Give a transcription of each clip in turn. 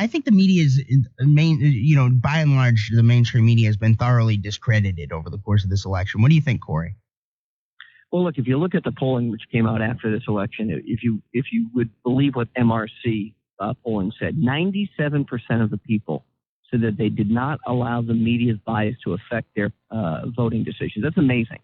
I think the media is by and large, the mainstream media has been thoroughly discredited over the course of this election. What do you think, Corey? Well, look, if you look at the polling which came out after this election, if you would believe what MRC polling said, 97% of the people said that they did not allow the media's bias to affect their voting decisions. That's amazing.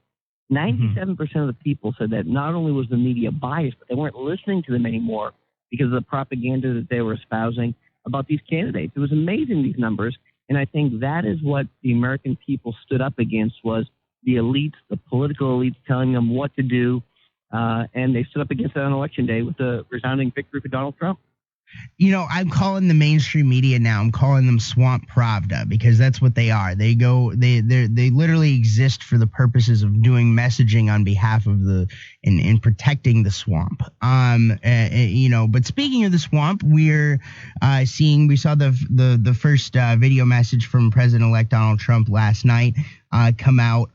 97% of the people said that not only was the media biased, but they weren't listening to them anymore because of the propaganda that they were espousing about these candidates. It was amazing, these numbers. And I think that is what the American people stood up against, was the elites, the political elites telling them what to do. And they stood up against that on Election Day with a resounding victory for Donald Trump. I'm calling the mainstream media now, I'm calling them Swamp Pravda, because that's what they are. They literally exist for the purposes of doing messaging on behalf of in protecting the swamp. But speaking of the swamp, we saw the first video message from President-elect Donald Trump last night come out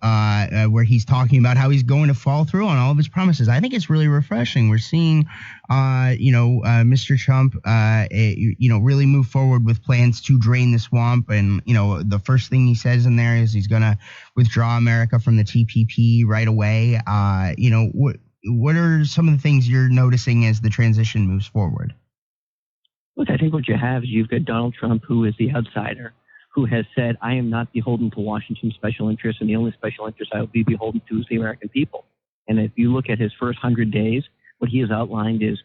where he's talking about how he's going to follow through on all of his promises. I think it's really refreshing. We're seeing, Mr. Trump, really move forward with plans to drain the swamp. And, the first thing he says in there is he's going to withdraw America from the TPP right away. What are some of the things you're noticing as the transition moves forward? Look, I think what you have is you've got Donald Trump, who is the outsider, who has said, I am not beholden to Washington's special interests, and the only special interest I will be beholden to is the American people. And if you look at his first 100 days, what he has outlined is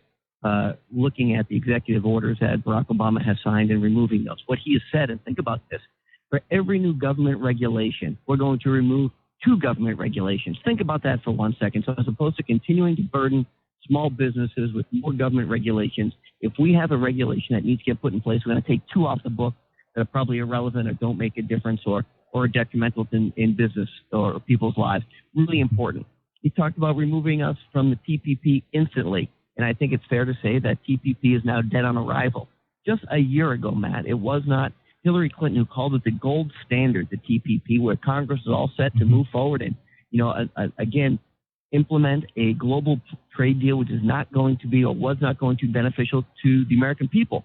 looking at the executive orders that Barack Obama has signed and removing those. What he has said, and think about this, for every new government regulation, we're going to remove 2 government regulations. Think about that for 1 second. So as opposed to continuing to burden small businesses with more government regulations, if we have a regulation that needs to get put in place, we're going to take 2 off the book that are probably irrelevant or don't make a difference or are detrimental in business or people's lives. Really important. He talked about removing us from the TPP instantly, and I think it's fair to say that TPP is now dead on arrival. Just a year ago, Matt, it was not Hillary Clinton who called it the gold standard, the TPP, where Congress is all set to move forward and, again, implement a global trade deal which is not going to be or was not going to be beneficial to the American people.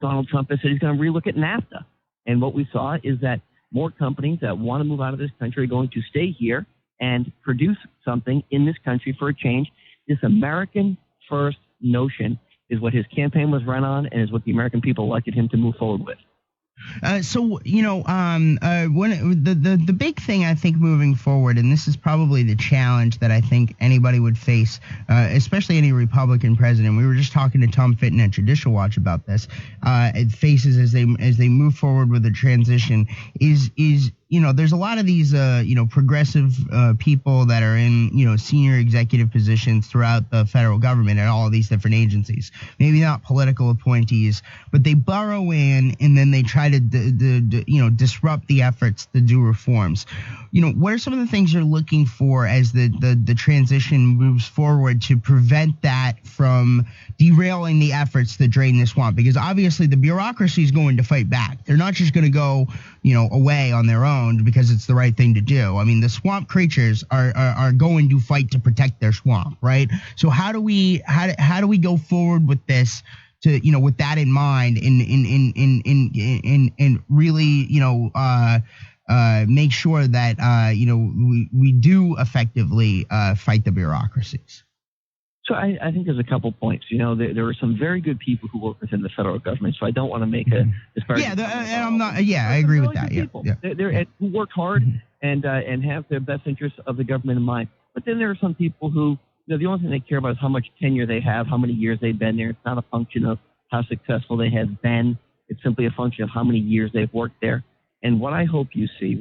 Donald Trump has said he's going to relook at NAFTA. And what we saw is that more companies that want to move out of this country are going to stay here and produce something in this country for a change. This American first notion is what his campaign was run on and is what the American people elected him to move forward with. The big thing I think moving forward, and this is probably the challenge that I think anybody would face, especially any Republican president. We were just talking to Tom Fitton at Judicial Watch about this. It faces as they move forward with the transition is there's a lot of these progressive people that are in senior executive positions throughout the federal government at all of these different agencies. Maybe not political appointees, but they burrow in and then they try to disrupt the efforts to do reforms. What are some of the things you're looking for as the transition moves forward to prevent that from derailing the efforts to drain the swamp? Because obviously the bureaucracy is going to fight back. They're not just going to go away on their own because it's the right thing to do. I mean, the swamp creatures are going to fight to protect their swamp, right? So how do we go forward with this to with that in mind and really make sure that we do effectively fight the bureaucracies? So I think there's a couple points. There are some very good people who work within the federal government, so I don't want to make a disparagement. I agree with that. Yeah. They're who work hard and have the best interests of the government in mind. But then there are some people who, the only thing they care about is how much tenure they have, how many years they've been there. It's not a function of how successful they have been. It's simply a function of how many years they've worked there. And what I hope you see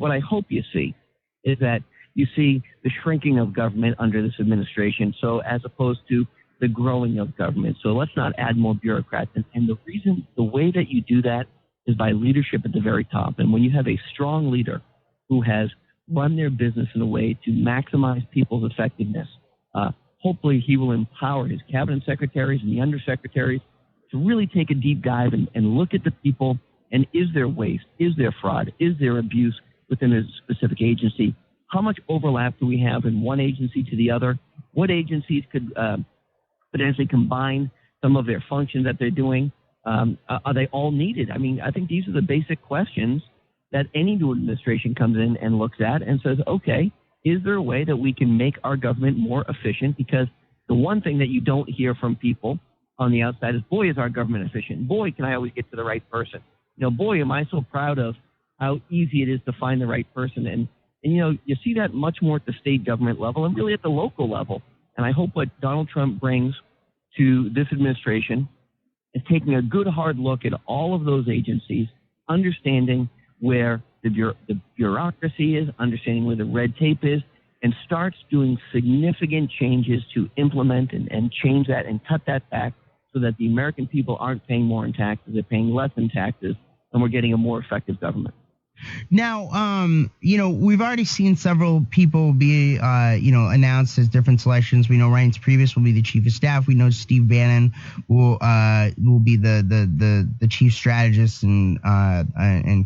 is that you see the shrinking of government under this administration, so as opposed to the growing of government. So let's not add more bureaucrats. And the way that you do that is by leadership at the very top. And when you have a strong leader who has run their business in a way to maximize people's effectiveness, hopefully he will empower his cabinet secretaries and the undersecretaries to really take a deep dive and look at the people. And is there waste? Is there fraud? Is there abuse within a specific agency? How much overlap do we have in one agency to the other? What agencies could potentially combine some of their functions that they're doing? Are they all needed? I mean, I think these are the basic questions that any new administration comes in and looks at and says, okay, is there a way that we can make our government more efficient? Because the one thing that you don't hear from people on the outside is, boy, is our government efficient. Boy, can I always get to the right person. Boy, am I so proud of how easy it is to find the right person. And you see that much more at the state government level and really at the local level. And I hope what Donald Trump brings to this administration is taking a good hard look at all of those agencies, understanding where the bureaucracy is, understanding where the red tape is, and starts doing significant changes to implement and change that and cut that back so that the American people aren't paying more in taxes, they're paying less in taxes, and we're getting a more effective government. Now, we've already seen several people be, announced as different selections. We know Reince Priebus will be the chief of staff. We know Steve Bannon will be the chief strategist and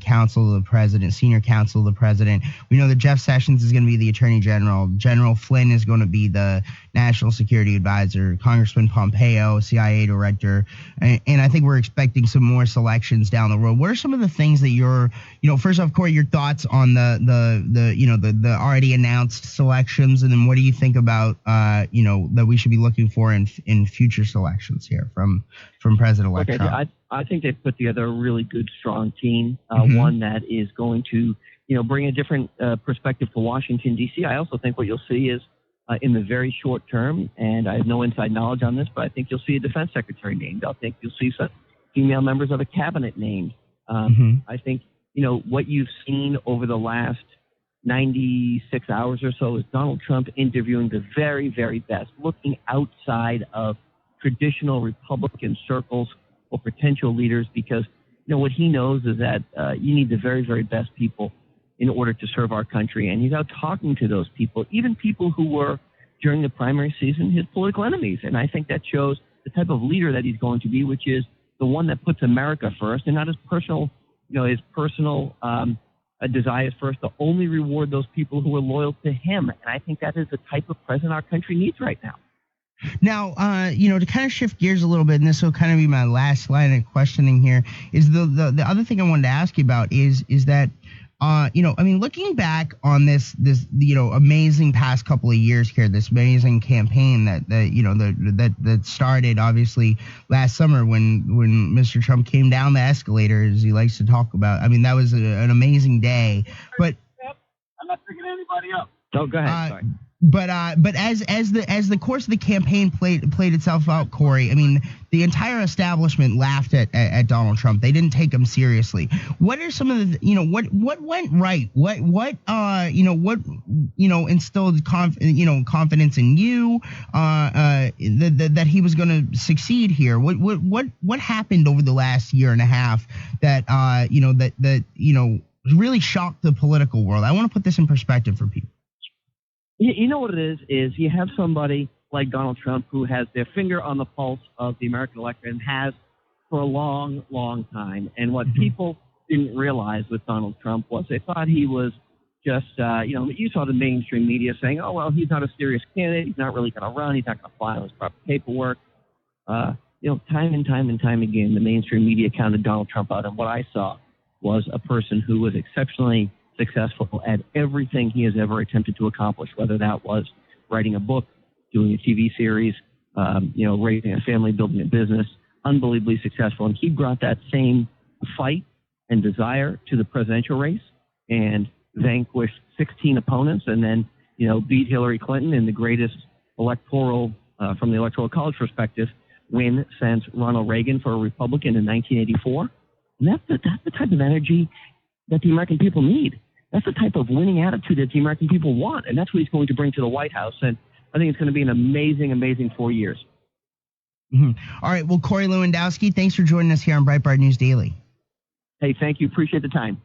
counsel of the president, senior counsel of the president. We know that Jeff Sessions is going to be the attorney general. General Flynn is going to be the national security advisor. Congressman Pompeo, CIA director, and I think we're expecting some more selections down the road. What are some of the things that you're, first off, Corey, your thoughts on the already announced selections, and then what do you think about that we should be looking for in future selections here from President-elect Trump? I think they've put together a really good, strong team, one that is going to bring a different perspective to Washington, D.C. I also think what you'll see is in the very short term, and I have no inside knowledge on this, but I think you'll see a defense secretary named. I think you'll see some female members of a cabinet named. I think what you've seen over the last 96 hours or so is Donald Trump interviewing the very, very best, looking outside of traditional Republican circles for potential leaders, because what he knows is that you need the very, very best people in order to serve our country. And he's out talking to those people, even people who were, during the primary season, his political enemies. And I think that shows the type of leader that he's going to be, which is the one that puts America first and not his personal desires first, to only reward those people who are loyal to him. And I think that is the type of president our country needs right now. Now, to kind of shift gears a little bit, and this will kind of be my last line of questioning here, is the other thing I wanted to ask you about is that, looking back on this amazing past couple of years here, this amazing campaign that started obviously last summer when Mr. Trump came down the escalator, as he likes to talk about. I mean, that was an amazing day. But I'm not picking anybody up. Oh, go ahead. Sorry. But as the course of the campaign played itself out, Corey, I mean, the entire establishment laughed at Donald Trump. They didn't take him seriously. What are some of the what went right? What instilled confidence in you that he was going to succeed here? What happened over the last year and a half that really shocked the political world? I want to put this in perspective for people. You know what it is you have somebody like Donald Trump who has their finger on the pulse of the American electorate and has for a long, long time. And what people didn't realize with Donald Trump was they thought he was just, you saw the mainstream media saying, oh, well, he's not a serious candidate. He's not really going to run. He's not going to file his proper paperwork. Time and time again, the mainstream media counted Donald Trump out. And what I saw was a person who was exceptionally successful at everything he has ever attempted to accomplish, whether that was writing a book, doing a TV series, raising a family, building a business, unbelievably successful. And he brought that same fight and desire to the presidential race and vanquished 16 opponents and then, beat Hillary Clinton in the greatest electoral, from the Electoral College perspective, win since Ronald Reagan for a Republican in 1984. And that's the type of energy that the American people need. That's the type of winning attitude that the American people want, and that's what he's going to bring to the White House. And I think it's going to be an amazing, amazing 4 years. All right. Well, Corey Lewandowski, thanks for joining us here on Breitbart News Daily. Hey, thank you. Appreciate the time.